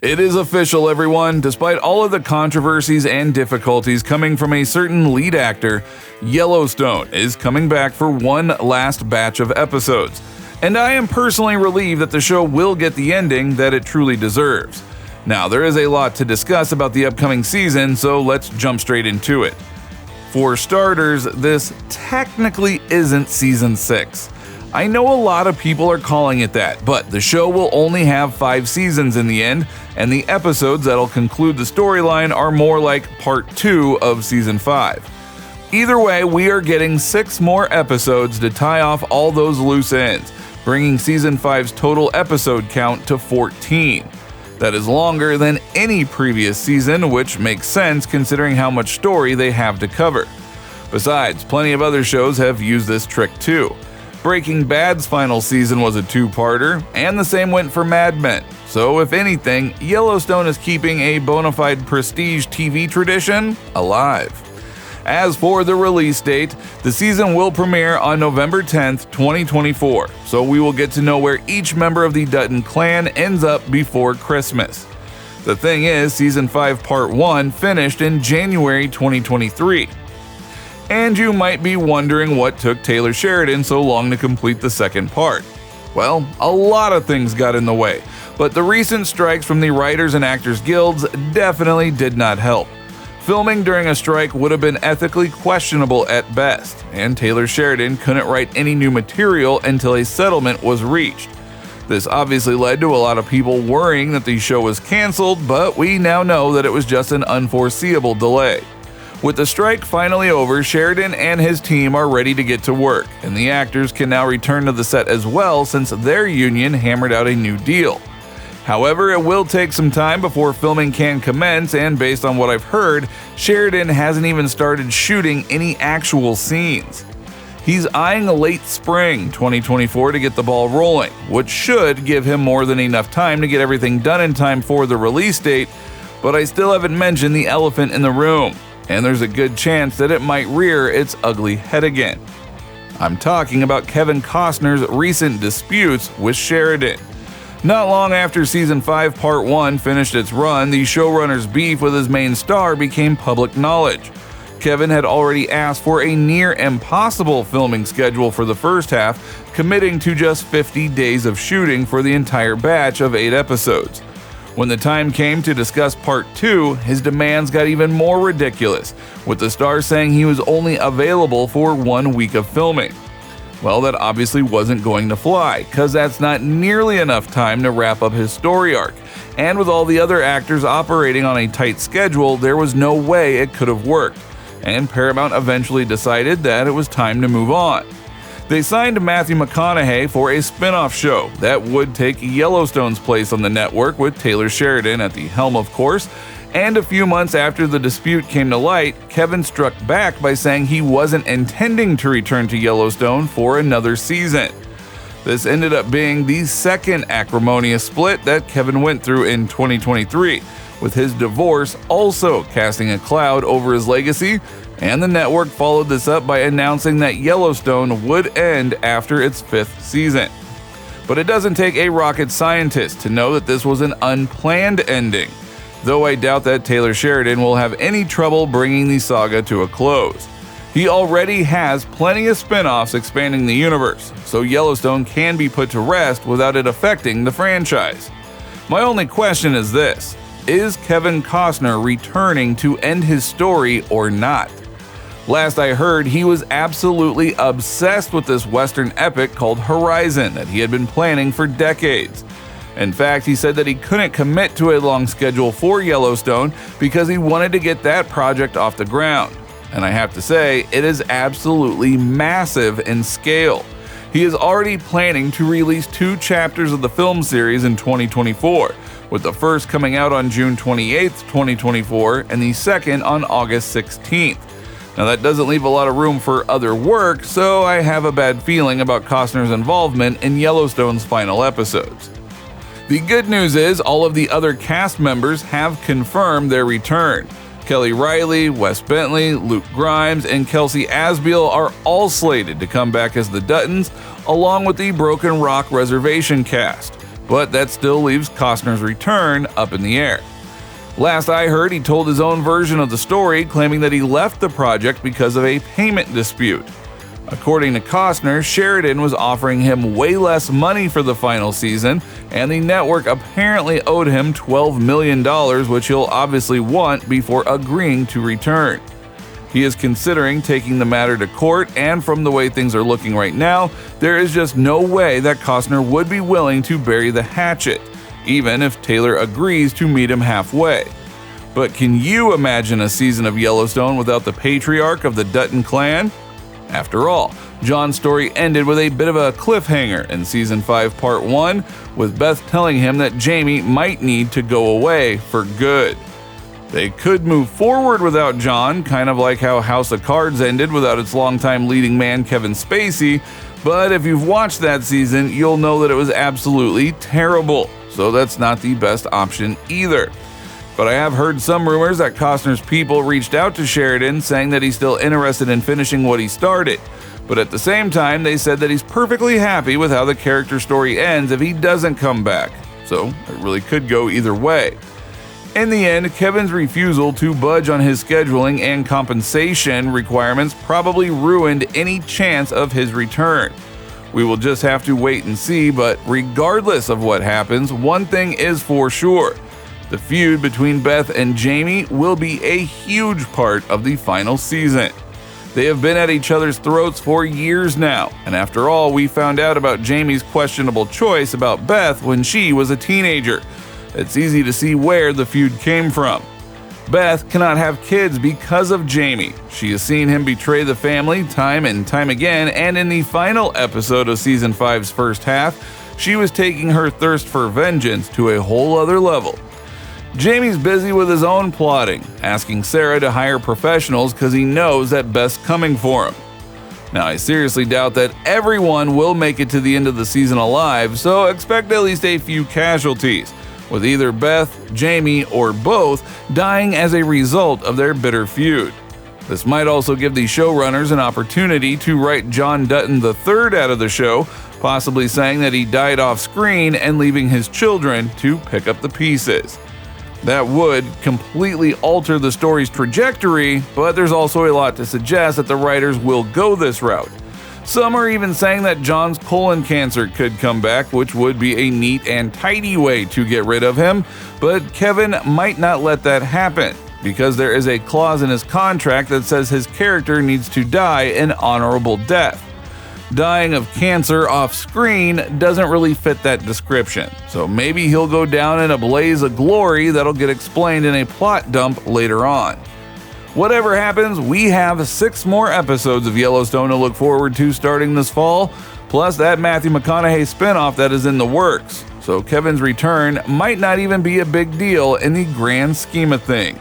It is official, everyone. Despite all of the controversies and difficulties coming from a certain lead actor, Yellowstone is coming back for one last batch of episodes. And I am personally relieved that the show will get the ending that it truly deserves. Now, there is a lot to discuss about the upcoming season, so let's jump straight into it. For starters, this technically isn't season 6. I know a lot of people are calling it that, but the show will only have 5 seasons in the end, and the episodes that'll conclude the storyline are more like part 2 of season 5. Either way, we are getting 6 more episodes to tie off all those loose ends, bringing season 5's total episode count to 14. That is longer than any previous season, which makes sense considering how much story they have to cover. Besides, plenty of other shows have used this trick too. Breaking Bad's final season was a 2-parter, and the same went for Mad Men. So if anything, Yellowstone is keeping a bona fide prestige TV tradition alive. As for the release date, the season will premiere on November 10th, 2024, so we will get to know where each member of the Dutton clan ends up before Christmas. The thing is, Season 5 Part 1 finished in January 2023. And you might be wondering what took Taylor Sheridan so long to complete the second part. Well, a lot of things got in the way, but the recent strikes from the Writers and Actors Guilds definitely did not help. Filming during a strike would have been ethically questionable at best, and Taylor Sheridan couldn't write any new material until a settlement was reached. This obviously led to a lot of people worrying that the show was canceled, but we now know that it was just an unforeseeable delay. With the strike finally over, Sheridan and his team are ready to get to work, and the actors can now return to the set as well since their union hammered out a new deal. However, it will take some time before filming can commence, and based on what I've heard, Sheridan hasn't even started shooting any actual scenes. He's eyeing a late spring 2024 to get the ball rolling, which should give him more than enough time to get everything done in time for the release date, but I still haven't mentioned the elephant in the room. And there's a good chance that it might rear its ugly head again. I'm talking about Kevin Costner's recent disputes with Sheridan. Not long after Season 5 Part 1 finished its run, the showrunner's beef with his main star became public knowledge. Kevin had already asked for a near impossible filming schedule for the first half, committing to just 50 days of shooting for the entire batch of 8 episodes. When the time came to discuss Part 2, his demands got even more ridiculous, with the star saying he was only available for 1 week of filming. Well, that obviously wasn't going to fly, cause that's not nearly enough time to wrap up his story arc, and with all the other actors operating on a tight schedule, there was no way it could have worked, and Paramount eventually decided that it was time to move on. They signed Matthew McConaughey for a spin-off show that would take Yellowstone's place on the network with Taylor Sheridan at the helm, of course, and a few months after the dispute came to light, Kevin struck back by saying he wasn't intending to return to Yellowstone for another season. This ended up being the second acrimonious split that Kevin went through in 2023, with his divorce also casting a cloud over his legacy, and the network followed this up by announcing that Yellowstone would end after its 5th season. But it doesn't take a rocket scientist to know that this was an unplanned ending, though I doubt that Taylor Sheridan will have any trouble bringing the saga to a close. He already has plenty of spin-offs expanding the universe, so Yellowstone can be put to rest without it affecting the franchise. My only question is this: is Kevin Costner returning to end his story or not? Last I heard, he was absolutely obsessed with this Western epic called Horizon that he had been planning for decades. In fact, he said that he couldn't commit to a long schedule for Yellowstone because he wanted to get that project off the ground. And I have to say, it is absolutely massive in scale. He is already planning to release 2 chapters of the film series in 2024, with the first coming out on June 28, 2024, and the second on August 16th. Now, that doesn't leave a lot of room for other work, so I have a bad feeling about Costner's involvement in Yellowstone's final episodes. The good news is all of the other cast members have confirmed their return. Kelly Reilly, Wes Bentley, Luke Grimes, and Kelsey Asbiel are all slated to come back as the Duttons, along with the Broken Rock Reservation cast. but that still leaves Costner's return up in the air. Last I heard, he told his own version of the story, claiming that he left the project because of a payment dispute. According to Costner, Sheridan was offering him way less money for the final season, and the network apparently owed him $12 million, which he'll obviously want before agreeing to return. He is considering taking the matter to court, and from the way things are looking right now, there is just no way that Costner would be willing to bury the hatchet, even if Taylor agrees to meet him halfway. But can you imagine a season of Yellowstone without the patriarch of the Dutton clan? After all, John's story ended with a bit of a cliffhanger in Season 5 Part 1, with Beth telling him that Jamie might need to go away for good. They could move forward without John, kind of like how House of Cards ended without its longtime leading man Kevin Spacey, but if you've watched that season, you'll know that it was absolutely terrible, so that's not the best option either. But I have heard some rumors that Costner's people reached out to Sheridan saying that he's still interested in finishing what he started, but at the same time they said that he's perfectly happy with how the character story ends if he doesn't come back, so it really could go either way. In the end, Kevin's refusal to budge on his scheduling and compensation requirements probably ruined any chance of his return. We will just have to wait and see, but regardless of what happens, one thing is for sure. The feud between Beth and Jamie will be a huge part of the final season. They have been at each other's throats for years now, and after all, we found out about Jamie's questionable choice about Beth when she was a teenager. It's easy to see where the feud came from. Beth cannot have kids because of Jamie. She has seen him betray the family time and time again, and in the final episode of Season 5's first half, she was taking her thirst for vengeance to a whole other level. Jamie's busy with his own plotting, asking Sarah to hire professionals because he knows that Beth's coming for him. Now, I seriously doubt that everyone will make it to the end of the season alive, so expect at least a few casualties, with either Beth, Jamie, or both dying as a result of their bitter feud. This might also give the showrunners an opportunity to write John Dutton III out of the show, possibly saying that he died off screen and leaving his children to pick up the pieces. That would completely alter the story's trajectory, but there's also a lot to suggest that the writers will go this route. Some are even saying that John's colon cancer could come back, which would be a neat and tidy way to get rid of him, but Kevin might not let that happen, because there is a clause in his contract that says his character needs to die an honorable death. Dying of cancer off screen doesn't really fit that description, so maybe he'll go down in a blaze of glory that'll get explained in a plot dump later on. Whatever happens, we have 6 more episodes of Yellowstone to look forward to starting this fall, plus that Matthew McConaughey spinoff that is in the works, so Kevin's return might not even be a big deal in the grand scheme of things.